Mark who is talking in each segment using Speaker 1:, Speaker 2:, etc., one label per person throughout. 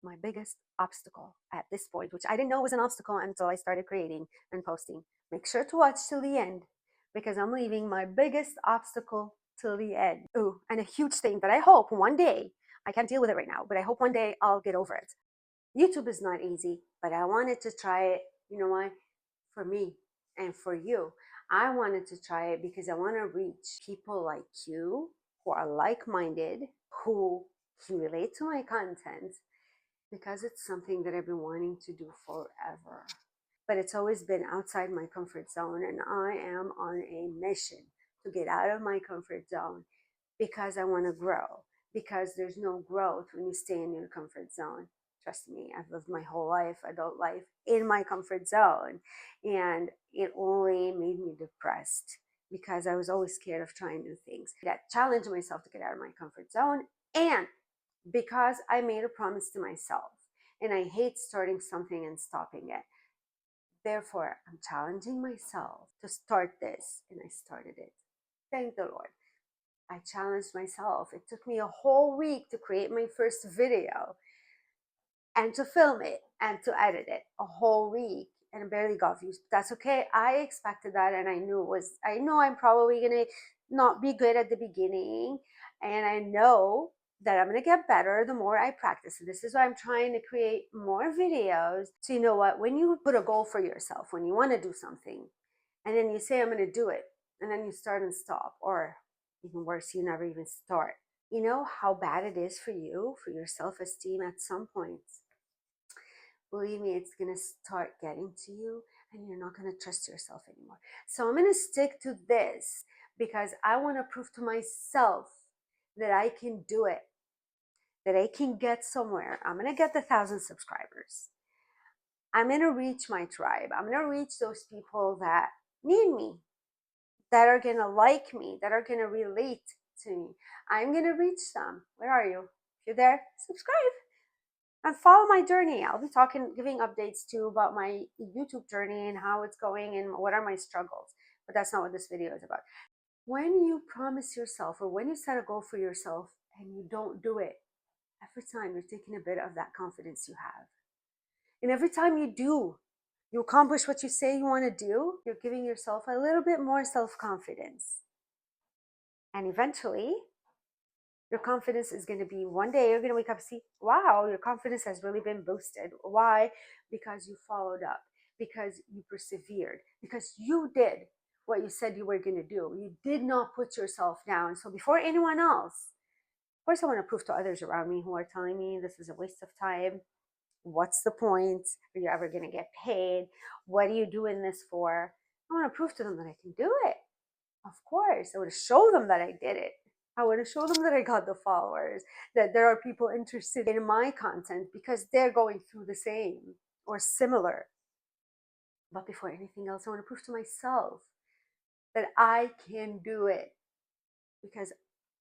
Speaker 1: my biggest obstacle at this point, which I didn't know was an obstacle until I started creating and posting. Make sure to watch till the end because I'm leaving my biggest obstacle till the end. Ooh, and a huge thing that I hope one day, I can't deal with it right now, but I hope one day I'll get over it. YouTube is not easy, but I wanted to try it. You know why? For me and for you. I wanted to try it because I want to reach people like you who are like minded, who can relate to my content because it's something that I've been wanting to do forever. But it's always been outside my comfort zone, and I am on a mission to get out of my comfort zone because I want to grow. Because there's no growth when you stay in your comfort zone. Trust me, I've lived my whole life, adult life, in my comfort zone, and it only made me depressed because I was always scared of trying new things. That challenged myself to get out of my comfort zone, and because I made a promise to myself, and I hate starting something and stopping it. Therefore, I'm challenging myself to start this, and I started it. Thank the Lord. I challenged myself. It took me a whole week to create my first video and to film it and to edit it. A whole week, and I barely got views. But that's okay. I expected that, and I know I'm probably gonna not be good at the beginning, and I know that I'm gonna get better the more I practice. This is why I'm trying to create more videos. So you know what? When you put a goal for yourself, when you want to do something, and then you say I'm gonna do it, and then you start and stop, or even worse, you never even start. You know how bad it is for you, for your self-esteem at some point. Believe me, it's going to start getting to you and you're not going to trust yourself anymore. So I'm going to stick to this because I want to prove to myself that I can do it, that I can get somewhere. I'm going to get the 1,000 subscribers. I'm going to reach my tribe. I'm going to reach those people that need me, that are going to like me, that are going to relate to me. I'm going to reach them. Where are you? If you're there, subscribe and follow my journey. I'll be giving updates too about my YouTube journey and how it's going and what are my struggles. But that's not what this video is about. When you promise yourself or when you set a goal for yourself and you don't do it, every time you're taking a bit of that confidence you have. And every time you do, you accomplish what you say you want to do, you're giving yourself a little bit more self-confidence. And eventually, your confidence is going to be, one day you're going to wake up and see, wow, your confidence has really been boosted. Why? Because you followed up, because you persevered, because you did what you said you were going to do. You did not put yourself down. So before anyone else, of course, I want to prove to others around me who are telling me this is a waste of time. What's the point? Are you ever going to get paid? What are you doing this for? I want to prove to them that I can do it. Of course, I want to show them that I did it. I want to show them that I got the followers, that there are people interested in my content because they're going through the same or similar. But before anything else, I want to prove to myself that I can do it because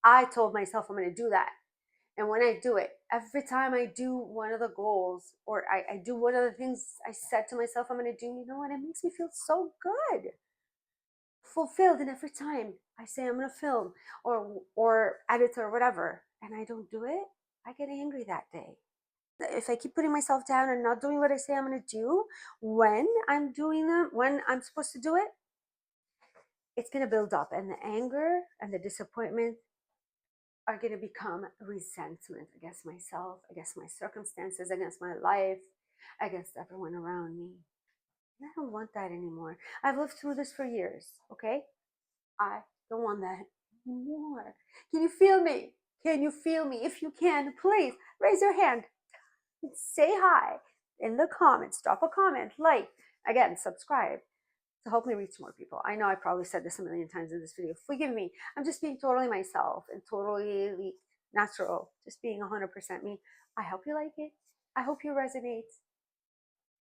Speaker 1: I told myself I'm going to do that. And when I do it, every time I do one of the goals or I do one of the things I said to myself I'm going to do, you know what? It makes me feel so good, fulfilled. And every time I say I'm going to film or edit or whatever, and I don't do it, I get angry that day. If I keep putting myself down and not doing what I say I'm going to do when I'm doing them, when I'm supposed to do it, it's going to build up. And the anger and the disappointment are going to become resentment against myself, against my circumstances, against my life, against everyone around me. And I don't want that anymore. I've lived through this for years, okay? I don't want that anymore. Can you feel me? Can you feel me? If you can, please raise your hand. Say hi in the comments. Drop a comment, like, again, subscribe to help me reach more people. I know I probably said this a million times in this video. Forgive me. I'm just being totally myself and totally natural, just being 100% me. I hope you like it. I hope you resonate.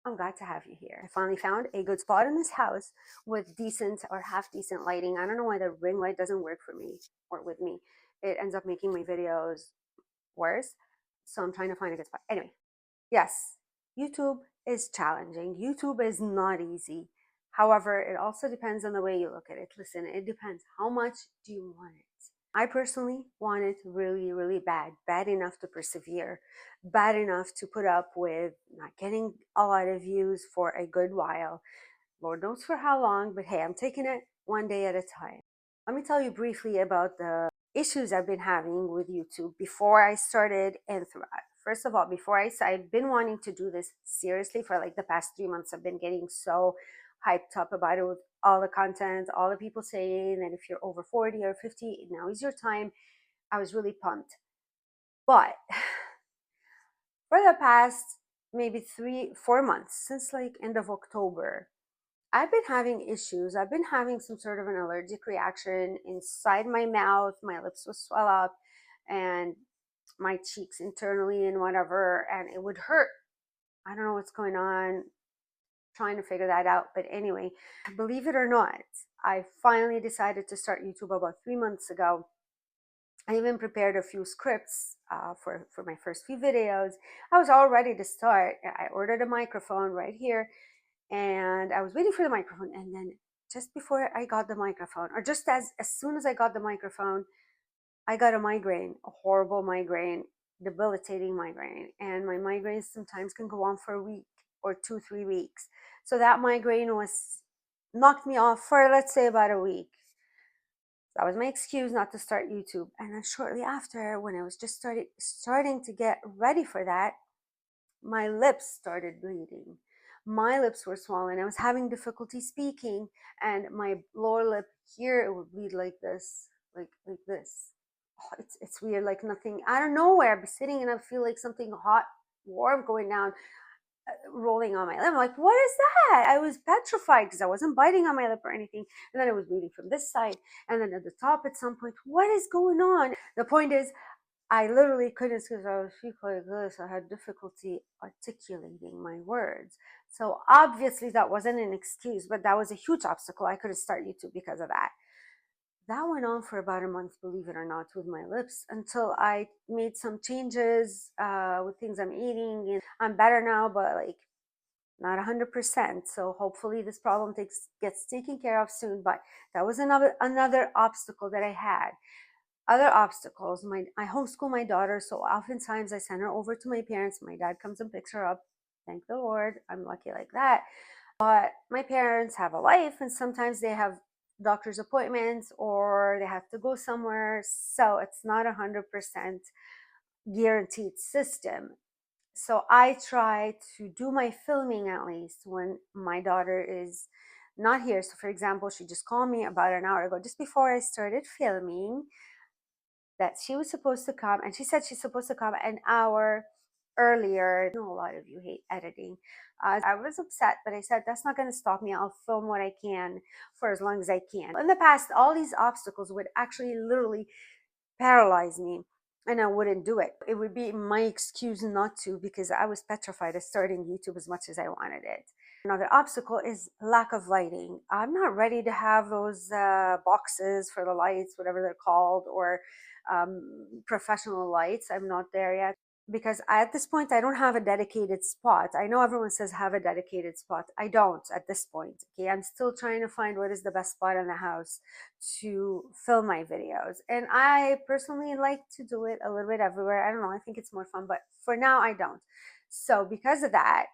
Speaker 1: I'm glad to have you here. I finally found a good spot in this house with decent or half decent lighting. I don't know why the ring light doesn't work for me or with me. It ends up making my videos worse. So I'm trying to find a good spot. Anyway, yes, YouTube is challenging. YouTube is not easy. However, it also depends on the way you look at it. Listen, it depends. How much do you want it? I personally want it really, really bad, bad enough to persevere, bad enough to put up with not getting a lot of views for a good while. Lord knows for how long, but hey, I'm taking it one day at a time. Let me tell you briefly about the issues I've been having with YouTube before I started and throughout. First of all, I've been wanting to do this seriously for like the past 3 months. I've been getting so hyped up about it with all the content, all the people saying that if you're over 40 or 50, now is your time. I was really pumped. But for the past maybe 3, 4 months, since like end of October, I've been having issues. I've been having some sort of an allergic reaction inside my mouth. My lips would swell up and my cheeks internally and whatever, and it would hurt. I don't know what's going on. Trying to figure that out. But anyway, believe it or not, I finally decided to start YouTube about 3 months ago. I even prepared a few scripts for my first few videos. I was all ready to start. I ordered a microphone right here and I was waiting for the microphone. And then just before I got the microphone, or just as soon as I got the microphone, I got a migraine, a horrible migraine, debilitating migraine. And my migraines sometimes can go on for a week or 2, 3 weeks. So that migraine was knocked me off for, let's say, about a week. That was my excuse not to start YouTube. And then shortly after, when I was just starting to get ready for that, my lips started bleeding. My lips were swollen. I was having difficulty speaking, and my lower lip here, it would bleed like this, like this. Oh, it's weird, like nothing out of nowhere. I'd be sitting and I feel like something hot, warm going down, rolling on my lip. I'm like, what is that? I was petrified because I wasn't biting on my lip or anything. And then it was bleeding from this side. And then at the top at some point, what is going on? The point is, I literally couldn't, because I was speaking like this. I had difficulty articulating my words. So obviously that wasn't an excuse, but that was a huge obstacle. I couldn't start YouTube because of that. That went on for about a month, believe it or not, with my lips, until I made some changes with things I'm eating. And I'm better now, but like not 100%. So hopefully this problem gets taken care of soon. But that was another obstacle that I had. Other obstacles, I homeschool my daughter, so oftentimes I send her over to my parents. My dad comes and picks her up. Thank the Lord, I'm lucky like that. But my parents have a life, and sometimes they have doctor's appointments or they have to go somewhere, so it's not 100% guaranteed system. So I try to do my filming at least when my daughter is not here. So for example, she just called me about an hour ago, just before I started filming, that she was supposed to come, and she said she's supposed to come an hour earlier. I know a lot of you hate editing. I was upset, but I said that's not going to stop me. I'll film what I can for as long as I can. In the past, all these obstacles would actually literally paralyze me, and I wouldn't do it. It would be my excuse not to, because I was petrified of starting YouTube as much as I wanted it. Another obstacle is lack of lighting. I'm not ready to have those boxes for the lights, whatever they're called, or professional lights. I'm not there yet, because at this point I don't have a dedicated spot. I know everyone says have a dedicated spot. I don't at this point. Okay, I'm still trying to find what is the best spot in the house to film my videos. And I personally like to do it a little bit everywhere. I don't know, I think it's more fun, but for now I don't. So because of that,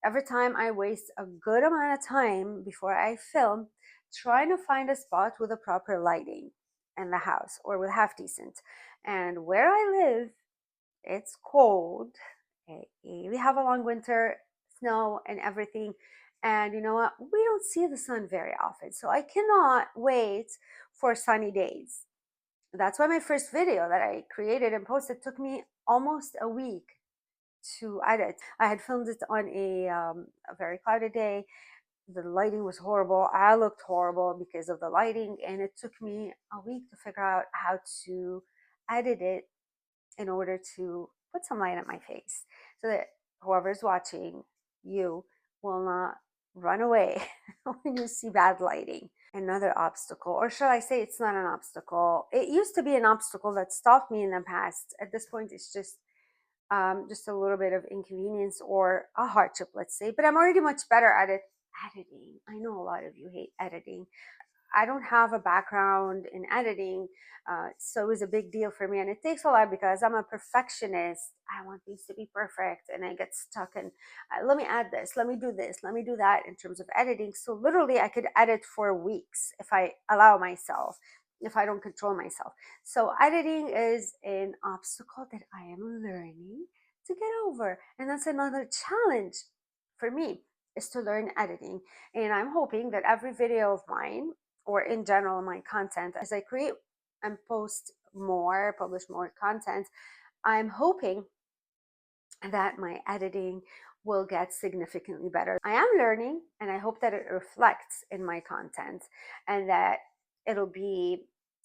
Speaker 1: every time I waste a good amount of time before I film trying to find a spot with a proper lighting in the house, or with half decent. And where I live, it's cold. We have a long winter, snow and everything. And you know what? We don't see the sun very often. So I cannot wait for sunny days. That's why my first video that I created and posted took me almost a week to edit. I had filmed it on a very cloudy day. The lighting was horrible. I looked horrible because of the lighting, and it took me a week to figure out how to edit it in order to put some light on my face, so that whoever's watching you will not run away when you see bad lighting. Another obstacle, or should I say it's not an obstacle. It used to be an obstacle that stopped me in the past. At this point, it's just a little bit of inconvenience or a hardship, let's say. But I'm already much better at it. Editing. I know a lot of you hate editing. I don't have a background in editing, so it was a big deal for me. And it takes a lot because I'm a perfectionist. I want things to be perfect, and I get stuck in, let me add this, let me do this, let me do that in terms of editing. So literally, I could edit for weeks if I allow myself, if I don't control myself. So editing is an obstacle that I am learning to get over. And that's another challenge for me, is to learn editing. And I'm hoping that every video of mine, or in general my content, as I create and post more, publish more content, I'm hoping that my editing will get significantly better. I am learning, and I hope that it reflects in my content and that it'll be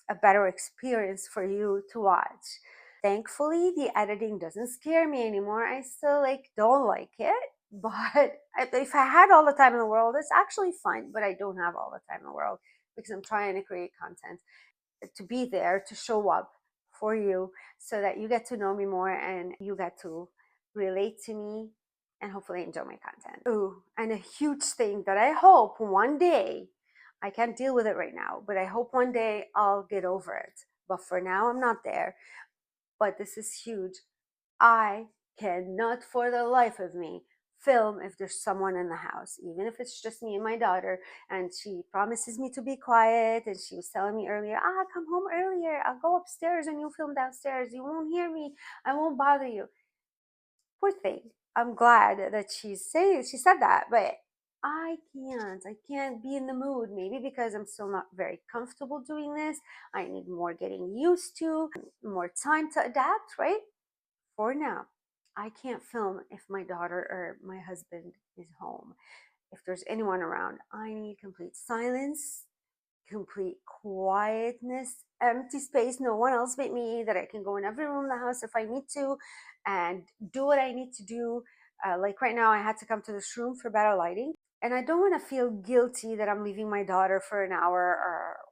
Speaker 1: a better experience for you to watch. Thankfully, the editing doesn't scare me anymore. I still don't like it, but if I had all the time in the world, it's actually fun, but I don't have all the time in the world because I'm trying to create content to be there, to show up for you so that you get to know me more and you get to relate to me and hopefully enjoy my content. Ooh, and a huge thing that I hope one day, I can't deal with it right now, but I hope one day I'll get over it. But for now, I'm not there. But this is huge. I cannot for the life of me film if there's someone in the house, even if it's just me and my daughter, and she promises me to be quiet, and she was telling me earlier, come home earlier, I'll go upstairs and you film downstairs, you won't hear me, I won't bother you. Poor thing. I'm glad that she said that, but I can't be in the mood, maybe because I'm still not very comfortable doing this. I need more getting used to, more time to adapt, right? For now, I can't film if my daughter or my husband is home. If there's anyone around, I need complete silence, complete quietness, empty space, no one else but me, that I can go in every room in the house if I need to and do what I need to do. Like right now, I had to come to this room for better lighting. And I don't want to feel guilty that I'm leaving my daughter for an hour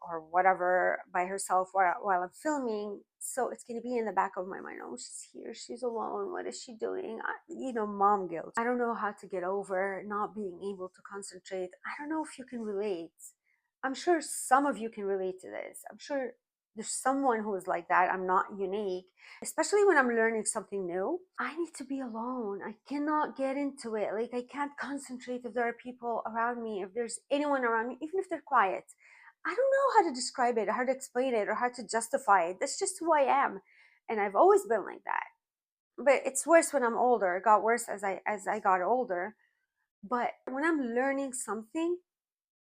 Speaker 1: or whatever by herself while I'm filming. So it's going to be in the back of my mind. Oh, she's here. She's alone. What is she doing? Mom guilt. I don't know how to get over not being able to concentrate. I don't know if you can relate. I'm sure some of you can relate to this. I'm sure there's someone who is like that. I'm not unique, especially when I'm learning something new. I need to be alone. I cannot get into it. Like, I can't concentrate if there are people around me, if there's anyone around me, even if they're quiet. I don't know how to describe it, or how to explain it, or how to justify it. That's just who I am. And I've always been like that. But it's worse when I'm older. It got worse as I got older. But when I'm learning something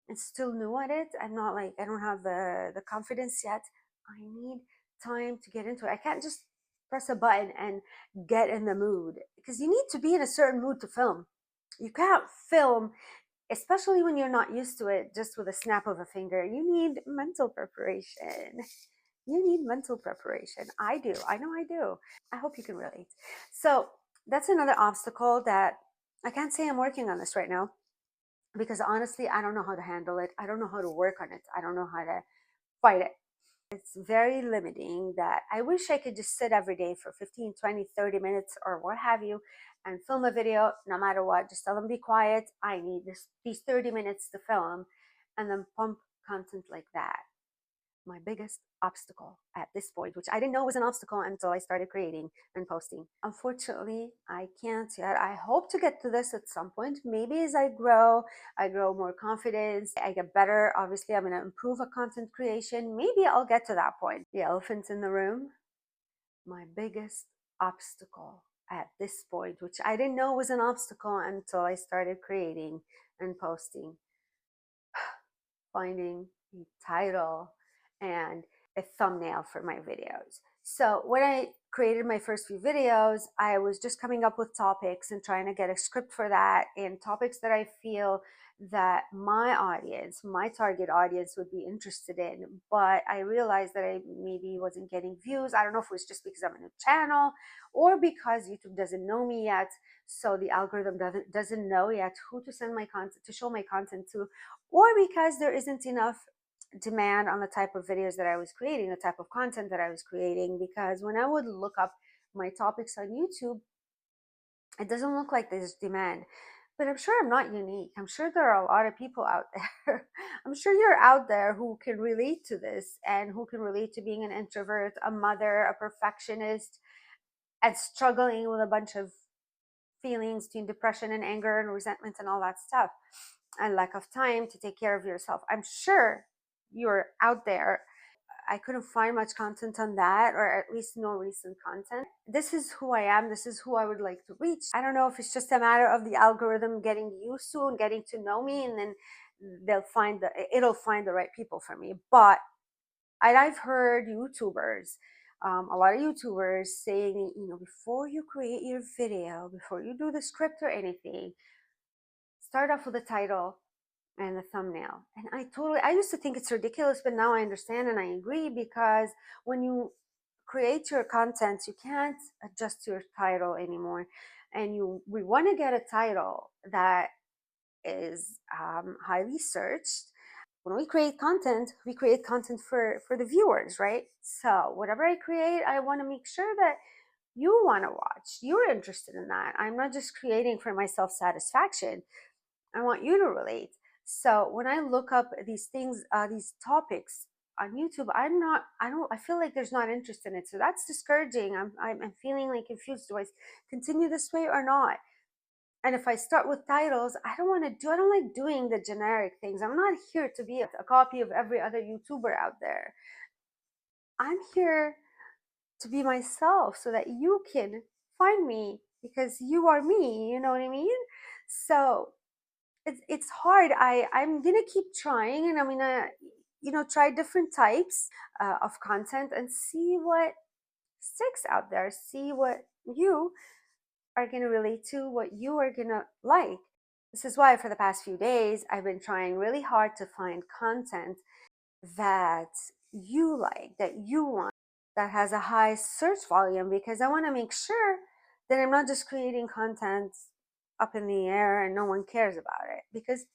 Speaker 1: and still new at it, I'm not like, I don't have the confidence yet. I need time to get into it. I can't just press a button and get in the mood, because you need to be in a certain mood to film. You can't film, especially when you're not used to it, just with a snap of a finger. You need mental preparation. You need mental preparation. I do. I know I do. I hope you can relate. So that's another obstacle that I can't say I'm working on this right now, because honestly, I don't know how to handle it. I don't know how to work on it. I don't know how to fight it. It's very limiting that I wish I could just sit every day for 15, 20, 30 minutes or what have you and film a video no matter what. Just tell them be quiet. I need these 30 minutes to film, and then pump content like that. My biggest obstacle at this point, which I didn't know was an obstacle until I started creating and posting. Unfortunately, I can't yet. I hope to get to this at some point. Maybe as I grow more confidence, I get better. Obviously, I'm going to improve a content creation. Maybe I'll get to that point. The elephant in the room, my biggest obstacle at this point, which I didn't know was an obstacle until I started creating and posting, finding a title and a thumbnail for my videos. So when I created my first few videos, I was just coming up with topics and trying to get a script for that, and topics that I feel that my audience, my target audience, would be interested in. But I realized that I maybe wasn't getting views. I don't know if it was just because I'm a new channel or because YouTube doesn't know me yet. So the algorithm doesn't know yet who to send my content, to show my content to, or because there isn't enough demand on the type of videos that I was creating, the type of content that I was creating. Because when I would look up my topics on YouTube, it doesn't look like there's demand. But I'm sure I'm not unique. I'm sure there are a lot of people out there. I'm sure you're out there who can relate to this and who can relate to being an introvert, a mother, a perfectionist, and struggling with a bunch of feelings between depression and anger and resentment and all that stuff, and lack of time to take care of yourself. I'm sure you're out there. I couldn't find much content on that, or at least no recent content. This is who I am. This is who I would like to reach. I don't know if it's just a matter of the algorithm getting used to and getting to know me, and then it'll find the right people for me. But I've heard YouTubers, a lot of YouTubers saying, before you create your video, before you do the script or anything, start off with a title and the thumbnail. And I used to think it's ridiculous, but now I understand and I agree, because when you create your content, you can't adjust your title anymore. And we want to get a title that is highly searched. When we create content for the viewers, right? So whatever I create, I want to make sure that you want to watch, you're interested in that. I'm not just creating for my self satisfaction. I want you to relate. So when I look up these things, these topics on YouTube, I feel like there's not interest in it. So that's discouraging. I'm feeling like confused. Do I continue this way or not? And if I start with titles, I don't like doing the generic things. I'm not here to be a copy of every other YouTuber out there. I'm here to be myself so that you can find me, because you are me. You know what I mean? So it's hard. I'm gonna keep trying, and I'm gonna try different types of content and see what sticks out there. See what you are gonna relate to, what you are gonna like. This is why for the past few days I've been trying really hard to find content that you like, that you want, that has a high search volume, because I want to make sure that I'm not just creating content up in the air and no one cares about it, because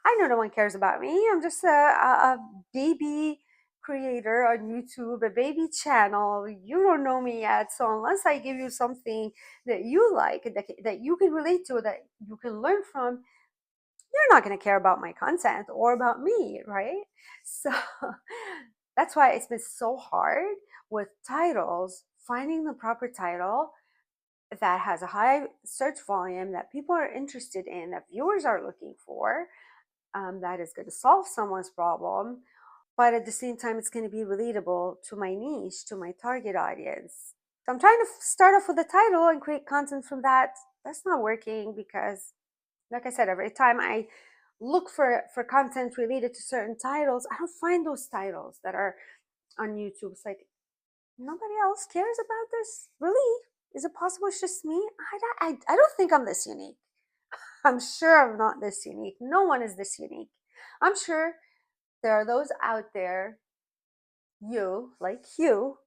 Speaker 1: I know no one cares about me. I'm just a baby creator on YouTube, a baby channel. You don't know me yet. So unless I give you something that you like, that you can relate to, that you can learn from, you're not going to care about my content or about me, right? So that's why it's been so hard with titles, finding the proper title that has a high search volume, that people are interested in, that viewers are looking for, that is going to solve someone's problem, but at the same time, it's going to be relatable to my niche, to my target audience. So I'm trying to start off with a title and create content from that. That's not working because, like I said, every time I look for content related to certain titles, I don't find those titles that are on YouTube. It's like, nobody else cares about this? Really? Is it possible it's just me? I don't think I'm this unique. I'm sure I'm not this unique. No one is this unique. I'm sure there are those out there, like you,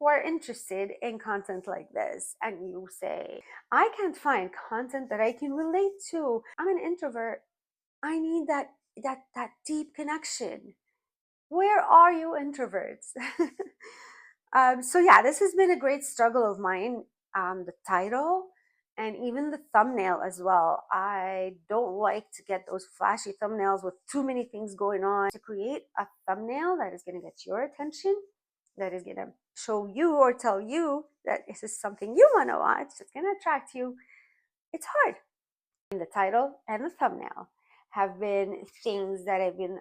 Speaker 1: who are interested in content like this. And you say, I can't find content that I can relate to. I'm an introvert. I need that deep connection. Where are you introverts? So yeah, this has been a great struggle of mine. The title and even the thumbnail as well. I don't like to get those flashy thumbnails with too many things going on. To create a thumbnail that is going to get your attention, that is going to show you or tell you that this is something you want to watch, it's going to attract you, it's hard. The title and the thumbnail have been things that I've been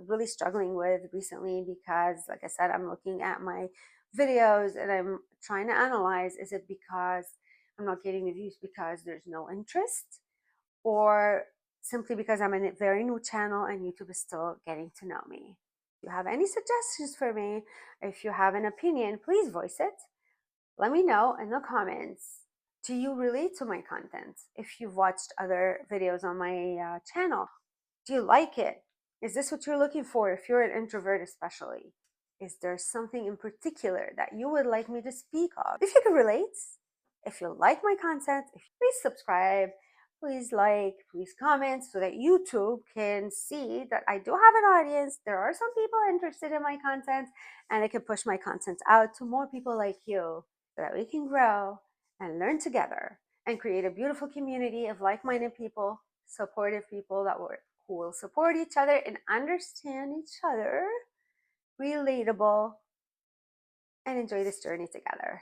Speaker 1: really struggling with recently, because like I said, I'm looking at my videos and I'm trying to analyze, is it because I'm not getting the views because there's no interest, or simply because I'm a very new channel and YouTube is still getting to know me? If you have any suggestions for me, if you have an opinion, please voice it. Let me know in the comments. Do you relate to my content? If you've watched other videos on my channel, do you like it? Is this what you're looking for if you're an introvert especially? Is there something in particular that you would like me to speak of? If you can relate, if you like my content, please subscribe, please like, please comment, so that YouTube can see that I do have an audience. There are some people interested in my content, and I can push my content out to more people like you, so that we can grow and learn together and create a beautiful community of like-minded people, supportive people who will support each other and understand each other, relatable, and enjoy this journey together.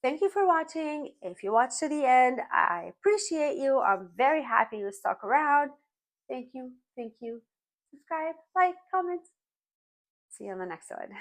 Speaker 1: Thank you for watching. If you watched to the end, I appreciate you. I'm very happy you stuck around. Thank you. Thank you. Subscribe, like, comment. See you on the next one.